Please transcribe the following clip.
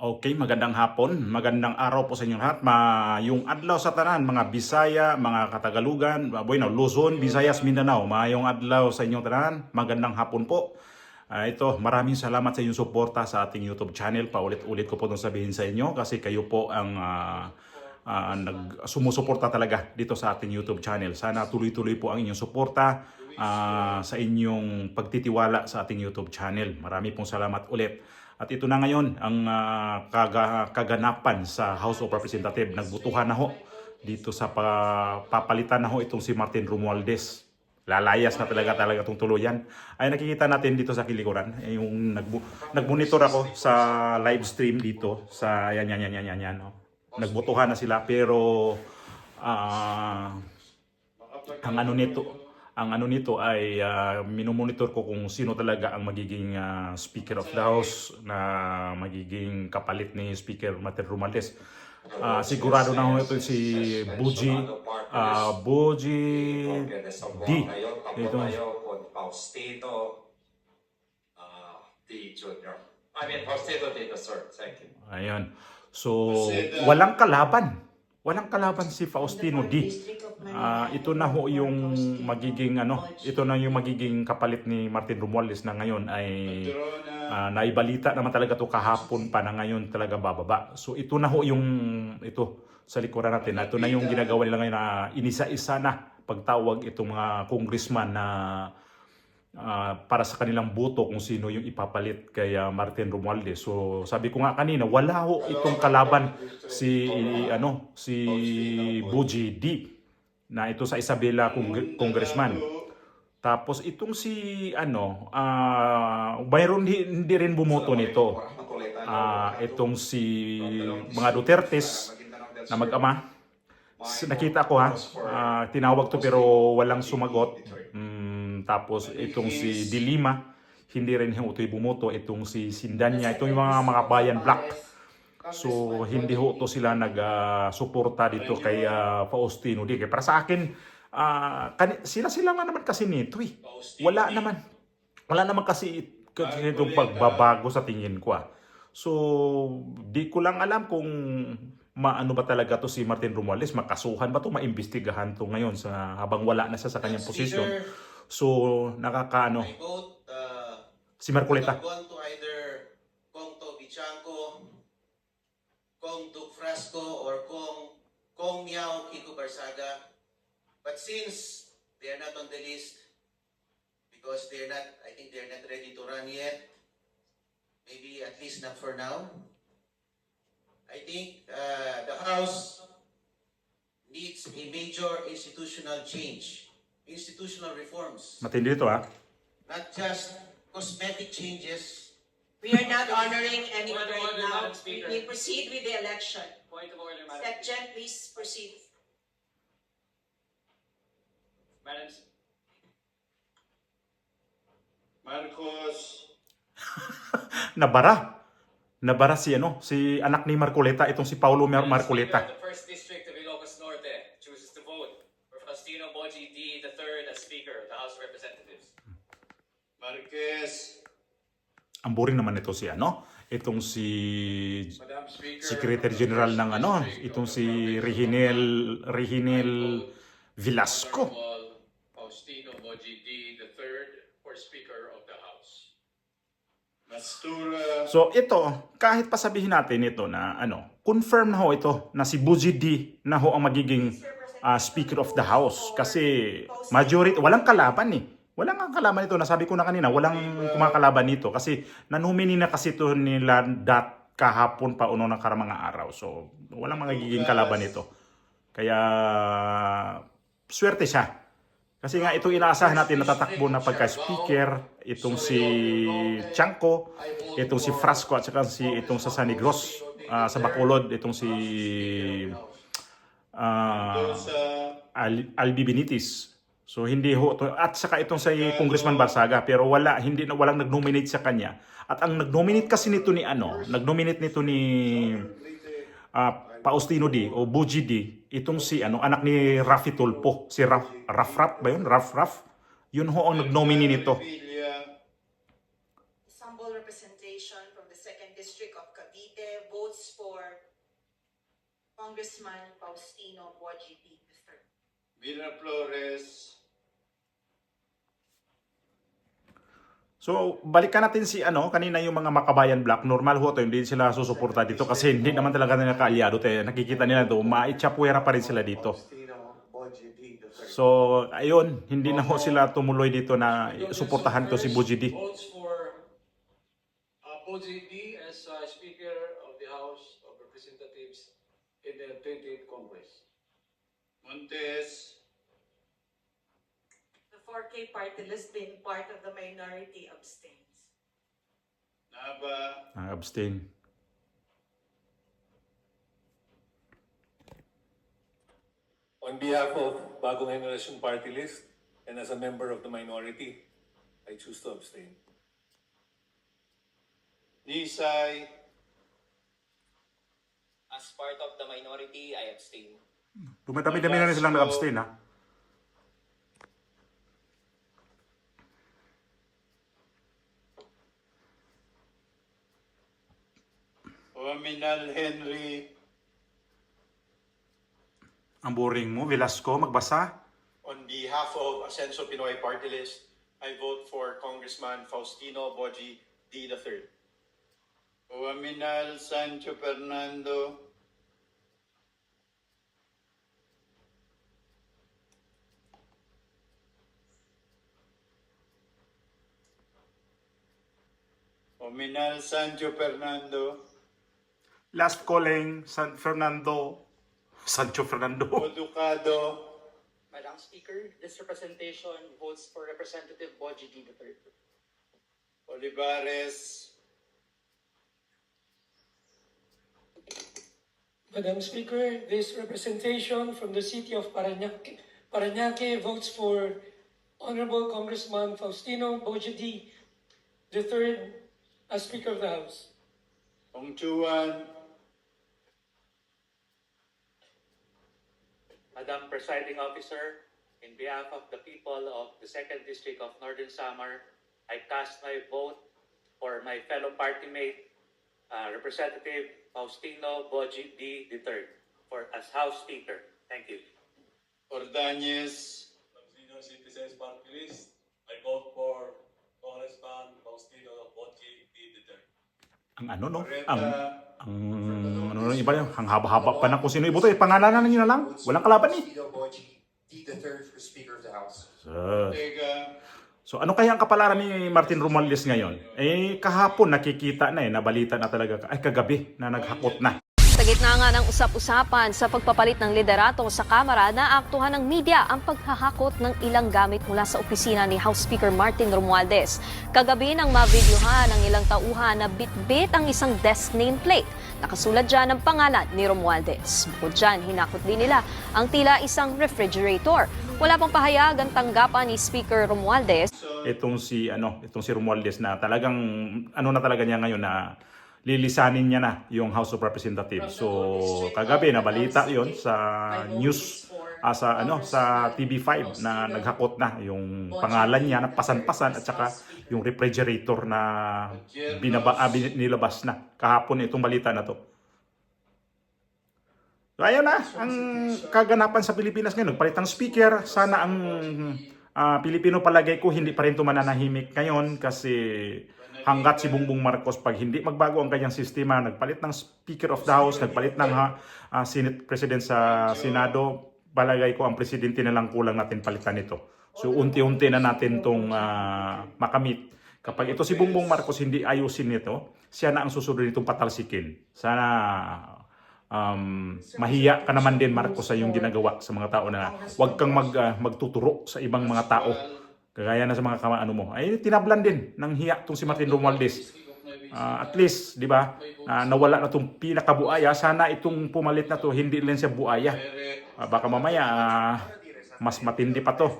Okay, magandang hapon, magandang araw po sa inyo lahat. Yung adlaw sa tanan, mga Bisaya, mga Katagalugan, bueno, Luzon, Visayas, Mindanao. Mayong adlaw sa inyong tanan, magandang hapon po. Ito, maraming salamat sa inyong suporta sa ating YouTube channel. Paulit-ulit ko po itong sabihin sa inyo kasi kayo po ang sumusuporta talaga dito sa ating YouTube channel. Sana tuloy-tuloy po ang inyong suporta sa inyong pagtitiwala sa ating YouTube channel. Marami pong salamat ulit. At ito na ngayon ang kaganapan sa House of Representatives. Nagbutuhan na ho dito sa papalitan na ho itong si Martin Romualdez. Lalayas na talaga itong tuluyan. Ay nakikita natin dito sa kilikuran, yung nagmonitor ako sa live stream dito sa yan. No? Nagbutuhan na sila pero ang ano nito ay minomonitor ko kung sino talaga ang magiging Speaker of the House na magiging kapalit ni Speaker Martin Romualdez. Sigurado na ho ito si Buji D. Ito. Faustino D. Jr. Faustino D. the third. Thank you. Ayan. So, walang kalaban. Walang kalaban si Faustino D. Ito na ho yung magiging ito na yung magiging kapalit ni Martin Romualdez na ngayon ay naibalita naman talaga to kahapon pa na ngayon talaga bababa. So ito na ho yung ito sa likuran natin. Ito na yung ginagawa nila ngayon na inisa-isa na pagtawag itong mga congressman na para sa kanilang boto kung sino yung ipapalit kay Martin Romualdez. So sabi ko nga kanina, wala ho itong kalaban si Buji D na ito sa Isabela congressman. Tapos itong si mayroon hindi rin bumoto nito. Itong si mga Dutertes na mag-ama. Nakita ko tinawag to pero walang sumagot. Tapos itong si Dilima, hindi rin utoy bumoto. Itong si Sindanya, itong yung mga bayan black. So hindi ho to sila nag-suporta dito kay Faustino D. Para sa akin, sila nga naman kasi nito eh. Wala naman kasi itong pagbabago sa tingin ko. So di ko lang alam kung maano ba talaga to si Martin Romualdez, makasuhan ba to, maimbestigahan to ngayon sa habang wala na siya sa kanyang posisyon. So nakakaano si Marcoleta. To either Kong Toby Chanco, Kong Duke Frasco, or Kong Miao Kiko Barsaga. But since they are not on the list, because I think they're not ready to run yet, maybe at least not for now, I think the House needs a major institutional change, institutional reforms. Matindi ito Not just cosmetic changes. We are not honoring anyone right now. We proceed with the election. Point of order, Madam Secretary, please proceed. Madam. Marcos. Nabara si anak ni Marcoleta, itong si Paulo Marcoleta. The first district of Ilocos Norte chooses to vote for Faustino Boji D. the third as Speaker of the House of Representatives. Marquez. Ang boring naman ito si itong si Secretary General ng itong si Reginel Velasco. Faustino Boji D. the third for Speaker of the House. Mastura. So ito, kahit pa sabihin natin ito na confirm na ho ito na si Buji D na ho ang magiging Speaker of the House kasi majority, walang kalaban eh. Walang ang kalaban ito. Nasabi ko na kanina, walang kumakalaban nito kasi nanumini na kasi ito nila kahapon pa ng mga araw. So walang magiging kalaban ito. Kaya swerte siya. Kasi nga itong inaasahan natin natatakbo na pagka-speaker, itong si Chanco, itong si Frasco at saka itong sa San Negros, sa Bacolod, itong si Albi Benitez. So hindi ho at saka itong sa Congressman Barsaga pero walang nag-nominate sa kanya. At ang nag-nominate kasi nito ni Faustino D o Buji D, itong si anak ni Raffy Tulfo, si Raf ba yun? Raf. Yun ho ang nag-nominate nito. Sample representation from the 2nd District of Cavite. Paranaque votes for Congressman Faustino Boji D. III. Vina Flores. So, balikan natin si kanina yung mga Makabayan Black. Normal ho to, hindi sila susuporta dito kasi hindi naman talaga nila kaalyado. Nakikita nila to, maitsapuera pa rin sila dito. So, ayun, hindi na ho sila tumuloy dito na suportahan to si Boji D. Votes for Boji D as Speaker of the House of Representatives in the 28th Congress. Montes. The 4K party list being part of the minority abstains. Nava. Abstain. On behalf of Bagong Generation Party List and as a member of the minority, I choose to abstain. Nisay. As part of the minority, I abstain. Dumadami-dami na rin silang nag-abstain, ha? Ominal Henry. Ang boring mo, Velasco, magbasa. On behalf of Ascenso Pinoy Party List, I vote for Congressman Faustino Boji D. III. Ominal Sancho Fernando. Ominal Sancho Fernando. Last calling, San Fernando. Sancho Fernando. Oducado. Madam Speaker, this representation votes for Representative Boji D. III. Olivares. Madam Speaker, this representation from the city of Paranaque votes for Honorable Congressman Faustino Boji D. III as Speaker of the House. Ongchuan. Madam Presiding Officer, in behalf of the people of the 2nd District of Northern Samar, I cast my vote for my fellow party mate, Representative Faustino Boji D. III, as House Speaker. Thank you. Ordanyez. Senior Citizens Party List, I vote for Congressman Faustino Boji D. III. Ang no? Oreta. Ang iba yun, ang haba-haba pa na kung sino iboto. Pangalanan nyo na lang. Walang kalaban eh. Boji D. III for Speaker of the House. Ortega. So ano kaya ang kapalaran ni Martin Romualdez ngayon? Kahapon nakikita na nabalita na talaga, kagabi na naghakot na. Sa gitna nga ng usap-usapan sa pagpapalit ng liderato sa Kamara, naaktuhan ng media ang paghahakot ng ilang gamit mula sa opisina ni House Speaker Martin Romualdez. Kagabi nang mavideohan ng ilang tauhan na bitbit ang isang desk nameplate. Nakasulat dyan ang pangalan ni Romualdez. Bukod dyan, hinakot din nila ang tila isang refrigerator. Wala pang pahayag ang tanggapan ni Speaker Romualdez. Itong si Romualdez na talagang na talaga niya ngayon na lilisanin niya na yung House of Representatives. So kagabi na balita 'yon sa news sa TV5 na naghakot na yung pangalan niya na pasan-pasan at saka yung refrigerator na nilabas na kahapon itong balita na to. So ayun na ang kaganapan sa Pilipinas ngayon. Nagpalit ng speaker. Sana ang Pilipino palagay ko hindi pa rin mananahimik ngayon kasi hanggat si Bongbong Marcos pag hindi magbago ang kanyang sistema, nagpalit ng Speaker of the House, nagpalit ng Senate President sa Senado, palagay ko ang presidente na lang kulang natin palitan ito. So unti-unti na natin itong makamit. Kapag ito si Bongbong Marcos hindi ayusin nito, siya na ang susunod nitong patalsikin. Sana mahiya ka naman din Marcos sa iyong ginagawa sa mga tao na huwag kang magtuturo sa ibang mga tao. Kagaya na sa mga mo. Ay tinablan din ng hiya tong si Martin Romualdez. At least, di ba, nawala na itong pinakabuaya. Sana itong pumalit na to hindi lang siya buaya. Baka mamaya mas matindi pa to.